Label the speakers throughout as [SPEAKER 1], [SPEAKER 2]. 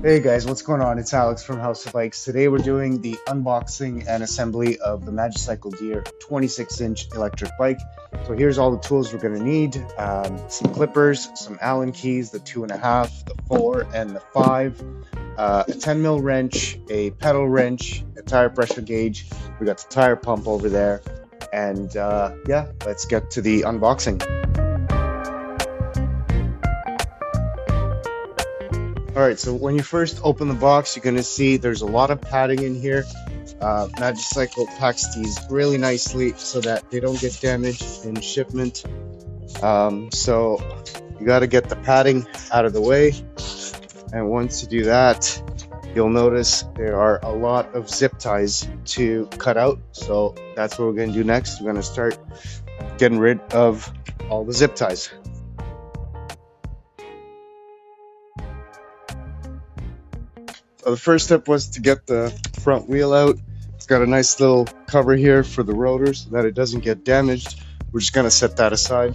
[SPEAKER 1] Hey guys, what's going on? It's Alex from House of Bikes. Today we're doing the unboxing and assembly of the Magicycle Deer 26-inch electric bike. So here's all the tools we're going to need. Some clippers, some Allen keys, the 2.5, the 4, and the 5, a 10mm wrench, a pedal wrench, a tire pressure gauge. We got the tire pump over there. And yeah, let's get to the unboxing. Alright, so when you first open the box, you're going to see there's a lot of padding in here. Magicycle packs these really nicely so that they don't get damaged in shipment. So you got to get the padding out of the way. And once you do that, you'll notice there are a lot of zip ties to cut out. So that's what we're going to do next. We're going to start getting rid of all the zip ties. So the first step was to get the front wheel out. It's got a nice little cover here for the rotors so that it doesn't get damaged. We're just going to set that aside.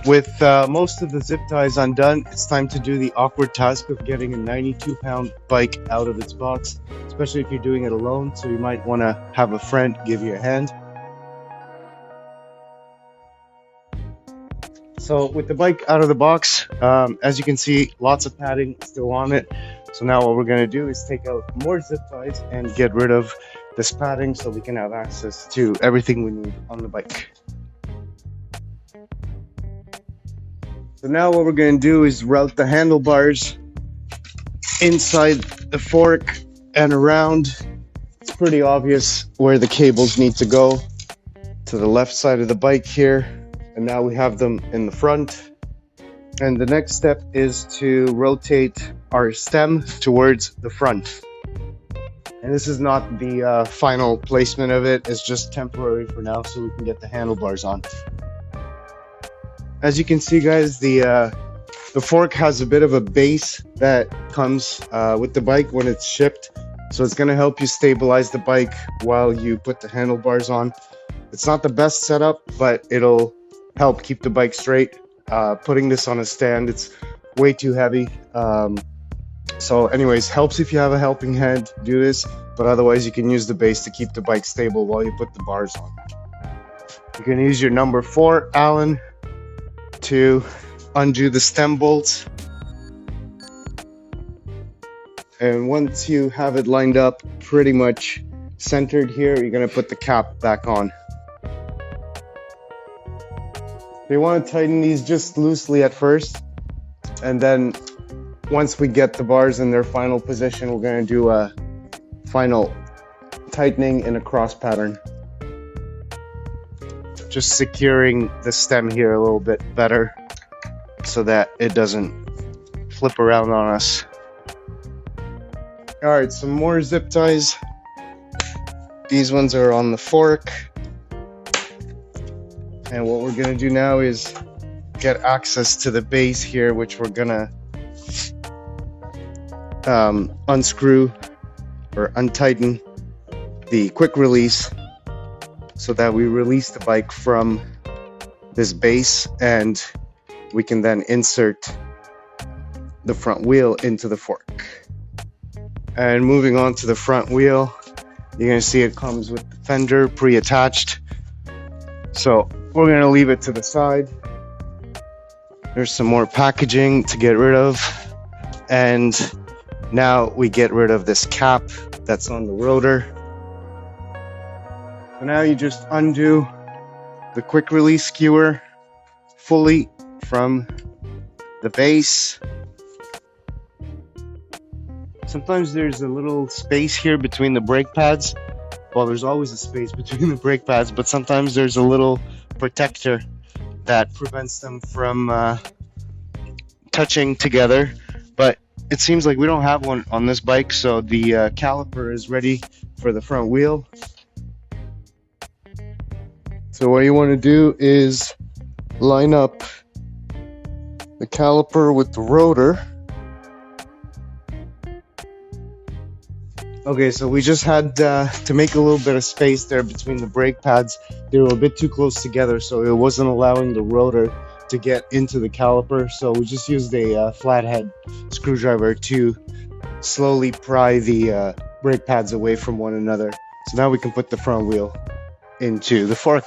[SPEAKER 1] With most of the zip ties undone, it's time to do the awkward task of getting a 92-pound bike out of its box, especially if you're doing it alone, so you might want to have a friend give you a hand. So with the bike out of the box, as you can see, lots of padding still on it. So now what we're going to do is take out more zip ties and get rid of this padding so we can have access to everything we need on the bike. So now what we're going to do is route the handlebars inside the fork and around. It's pretty obvious where the cables need to go. To the left side of the bike here. And now we have them in the front. And the next step is to rotate our stem towards the front. And this is not the final placement of it. It's just temporary for now so we can get the handlebars on. As you can see, guys, the fork has a bit of a base that comes with the bike when it's shipped. So it's going to help you stabilize the bike while you put the handlebars on. It's not the best setup, but it'll help keep the bike straight. Putting this on a stand, it's way too heavy. So anyways, helps if you have a helping hand do this, but otherwise you can use the base to keep the bike stable while you put the bars on. You can use your number 4 Allen to undo the stem bolts. And once you have it lined up pretty much centered here, you're going to put the cap back on. You want to tighten these just loosely at first, and then once we get the bars in their final position, we're going to do a final tightening in a cross pattern. Just securing the stem here a little bit better so that it doesn't flip around on us. Alright, some more zip ties. These ones are on the fork. And what we're going to do now is get access to the base here, which we're going to unscrew or untighten the quick release so that we release the bike from this base, and we can then insert the front wheel into the fork. And moving on to the front wheel, you're going to see it comes with the fender pre-attached. So we're going to leave it to the side. There's some more packaging to get rid of. And now we get rid of this cap that's on the rotor. So now you just undo the quick release skewer fully from the base. Sometimes there's a little space here between the brake pads. Well, there's always a space between the brake pads, but sometimes there's a little protector that prevents them from touching together. But it seems like we don't have one on this bike, so the caliper is ready for the front wheel. So what you want to do is line up the caliper with the rotor. Okay, so we just had to make a little bit of space there between the brake pads. They were a bit too close together, so it wasn't allowing the rotor to get into the caliper, so we just used a flathead screwdriver to slowly pry the brake pads away from one another. So now we can put the front wheel into the fork.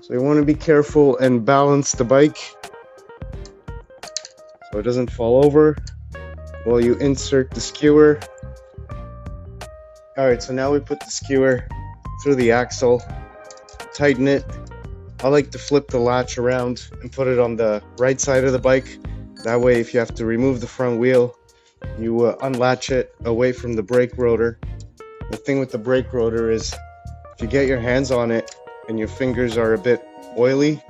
[SPEAKER 1] So you want to be careful and balance the bike so it doesn't fall over while you insert the skewer. Alright, so now we put the skewer through the axle, tighten it. I like to flip the latch around and put it on the right side of the bike. That way, if you have to remove the front wheel, you unlatch it away from the brake rotor. The thing with the brake rotor is if you get your hands on it and your fingers are a bit oily,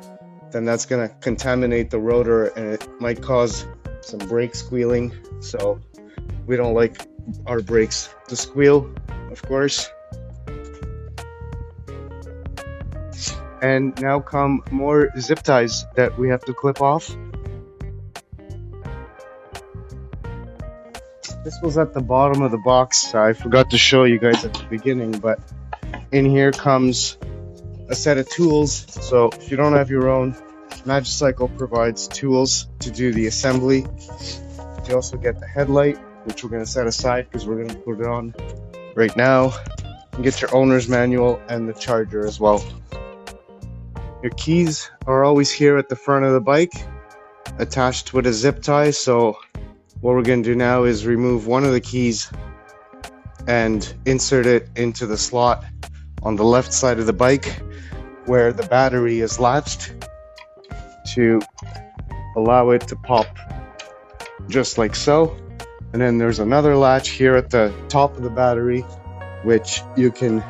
[SPEAKER 1] then that's going to contaminate the rotor and it might cause some brake squealing. So we don't like our brakes to squeal, of course. And now come more zip ties that we have to clip off. This was at the bottom of the box. I forgot to show you guys at the beginning, but in here comes a set of tools. So if you don't have your own, Magicycle provides tools to do the assembly. You also get the headlight, which we're going to set aside because we're going to put it on right now. You get your owner's manual and the charger as well. Your keys are always here at the front of the bike, attached with a zip tie. So what we're going to do now is remove one of the keys and insert it into the slot on the left side of the bike where the battery is latched to allow it to pop just like so. And then there's another latch here at the top of the battery which you can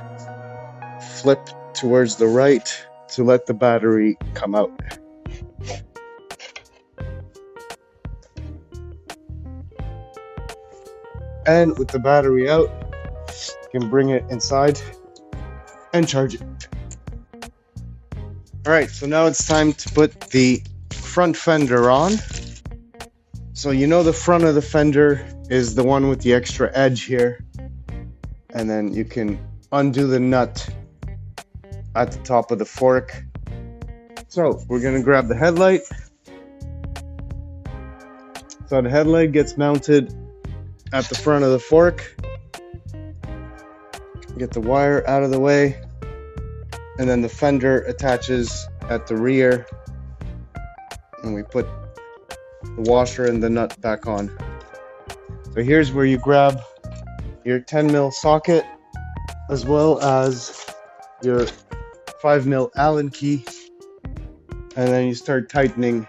[SPEAKER 1] flip towards the right to let the battery come out. And with the battery out, you can bring it inside and charge it. Alright, so now it's time to put the front fender on. So you know the front of the fender is the one with the extra edge here. And then you can undo the nut at the top of the fork. So we're going to grab the headlight. So the headlight gets mounted at the front of the fork. Get the wire out of the way. And then the fender attaches at the rear. And we put the washer and the nut back on. So here's where you grab your 10mm socket as well as your 5mm Allen key, and then you start tightening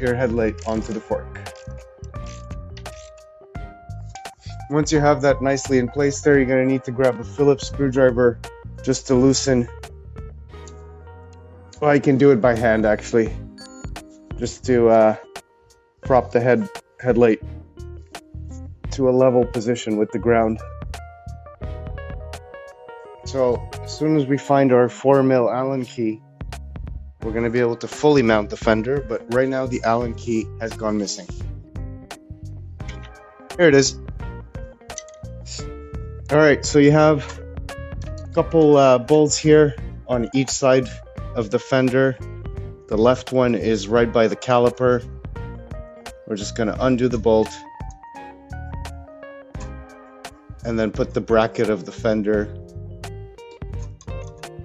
[SPEAKER 1] your headlight onto the fork. Once you have that nicely in place there, you're going to need to grab a Phillips screwdriver just to loosen. Well, you can do it by hand actually, just to prop the headlight to a level position with the ground. So as soon as we find our 4mm Allen key, we're going to be able to fully mount the fender, but right now the Allen key has gone missing. Here it is. Alright, so you have a couple bolts here on each side of the fender. The left one is right by the caliper. We're just going to undo the bolt and then put the bracket of the fender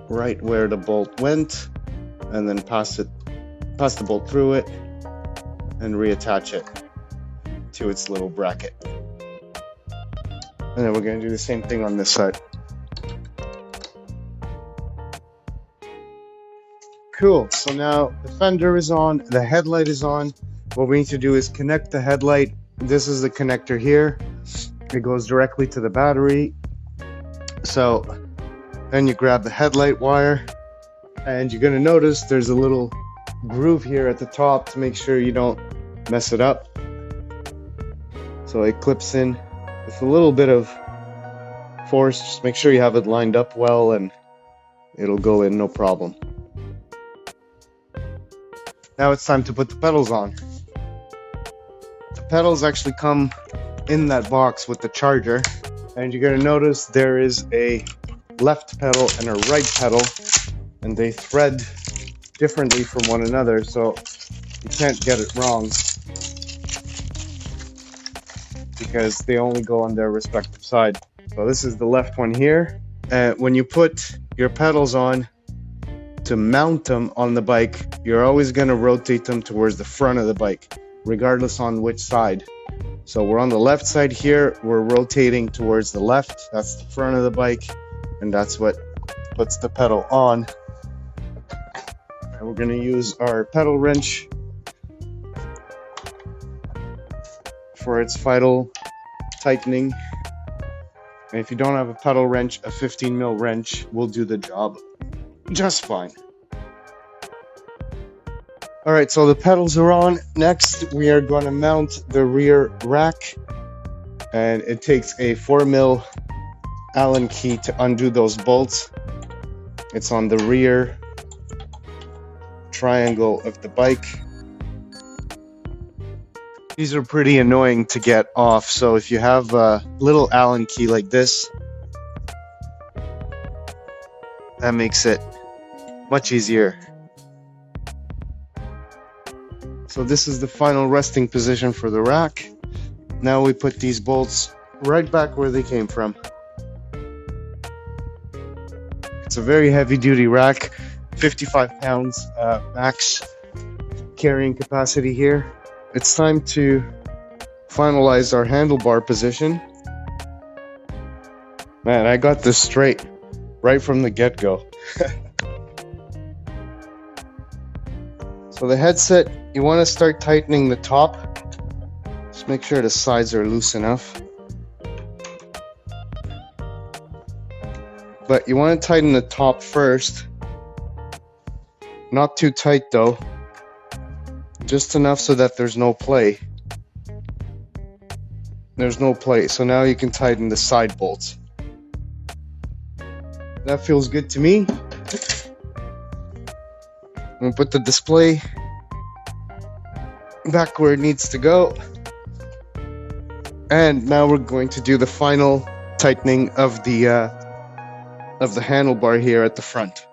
[SPEAKER 1] right where the bolt went, and then pass the bolt through it and reattach it to its little bracket. And then we're going to do the same thing on this side. Cool, so now the fender is on, the headlight is on. What we need to do is connect the headlight. This is the connector here. It goes directly to the battery. So then you grab the headlight wire, and you're going to notice there's a little groove here at the top to make sure you don't mess it up. So it clips in with a little bit of force. Just make sure you have it lined up well and it'll go in no problem. Now it's time to put the pedals on. The pedals actually come in that box with the charger, and you're going to notice there is a left pedal and a right pedal, and they thread differently from one another, so you can't get it wrong because they only go on their respective side. So this is the left one here. When you put your pedals on to mount them on the bike, you're always going to rotate them towards the front of the bike, regardless on which side. So we're on the left side here, we're rotating towards the left, that's the front of the bike, and that's what puts the pedal on. And we're going to use our pedal wrench for its final tightening. And if you don't have a pedal wrench, a 15mm wrench will do the job just fine. Alright, so the pedals are on. Next, we are going to mount the rear rack. And it takes a 4mm Allen key to undo those bolts. It's on the rear triangle of the bike. These are pretty annoying to get off, so if you have a little Allen key like this, that makes it much easier. So this is the final resting position for the rack. Now we put these bolts right back where they came from. It's a very heavy duty rack, 55 pounds max carrying capacity here. It's time to finalize our handlebar position. Man, I got this straight right from the get-go. So the headset, you want to start tightening the top. Just make sure the sides are loose enough. But you want to tighten the top first. Not too tight though. Just enough so that there's no play. There's no play, so now you can tighten the side bolts. That feels good to me. I'm gonna put the display back where it needs to go. And now we're going to do the final tightening of the handlebar here at the front.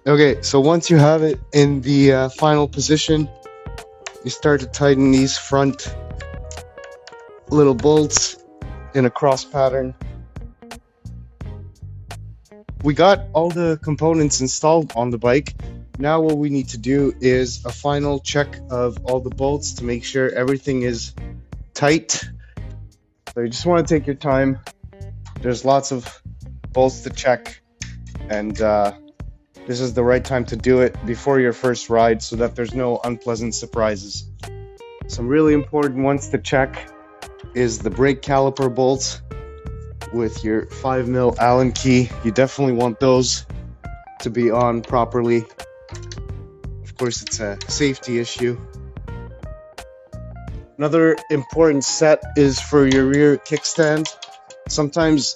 [SPEAKER 1] Okay, so once you have it in the final position, you start to tighten these front little bolts in a cross pattern. We got all the components installed on the bike. Now what we need to do is a final check of all the bolts to make sure everything is tight. So you just want to take your time. There's lots of bolts to check, and this is the right time to do it before your first ride so that there's no unpleasant surprises. Some really important ones to check is the brake caliper bolts with your 5mm Allen key. You definitely want those to be on properly. Of course, it's a safety issue. Another important set is for your rear kickstand. Sometimes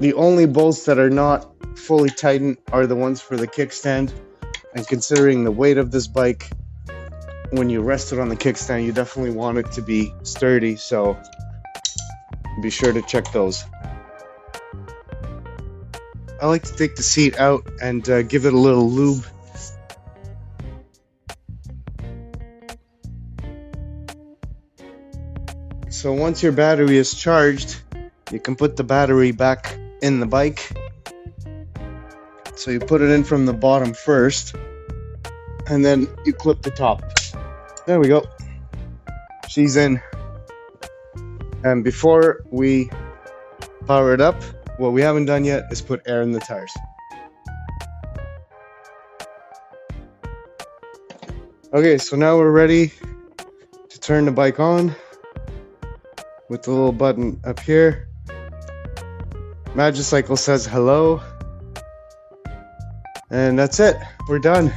[SPEAKER 1] the only bolts that are not fully tightened are the ones for the kickstand, and considering the weight of this bike, when you rest it on the kickstand, you definitely want it to be sturdy, so be sure to check those. I like to take the seat out and give it a little lube. So once your battery is charged, you can put the battery back in the bike. So you put it in from the bottom first, and then you clip the top. There we go. She's in. And before we power it up, what we haven't done yet is put air in the tires. Okay, so now we're ready to turn the bike on with the little button up here. Magicycle says hello. And that's it. We're done.